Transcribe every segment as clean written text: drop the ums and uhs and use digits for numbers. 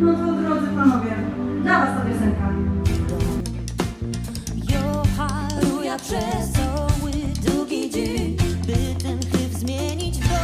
No to drodzy panowie, dla was ta piosenka. Haruja przez cały długi dzień, by ten chleb zmienić w dom.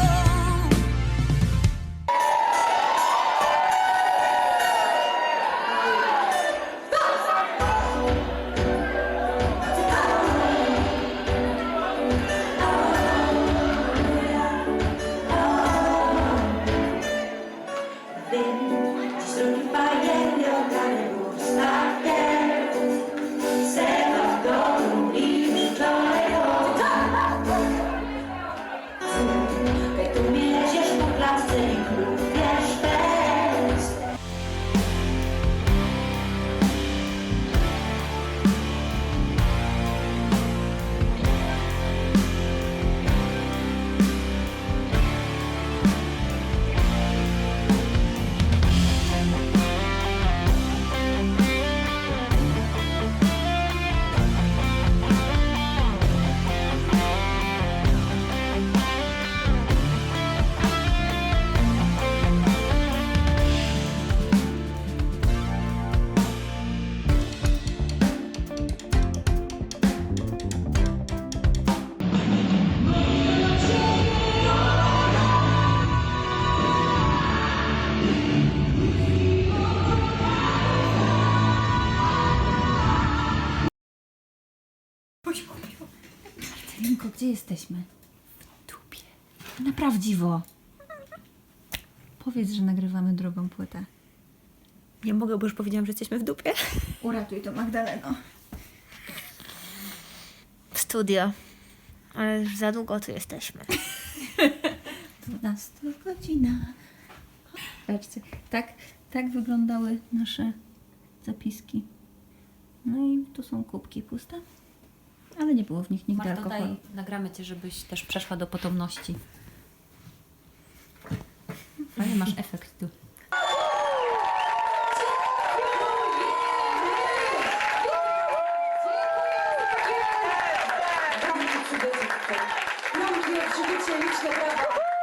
Marcelinko, gdzie jesteśmy? W dupie. Na prawdziwo. Powiedz, że nagrywamy drugą płytę. Nie mogę, bo już powiedziałam, że jesteśmy w dupie. Uratuj to, Magdaleno. W studio. Ale już za długo tu jesteśmy. 12 godzina. Zobaczcie, tak wyglądały nasze zapiski. No i tu są kubki puste. Ale nie było w nich nigdy Marta, alkoholu. daj, nagramy Cię, żebyś też przeszła do potomności. Fajnie masz efekt tu. Mam pierwsze liczne brawa.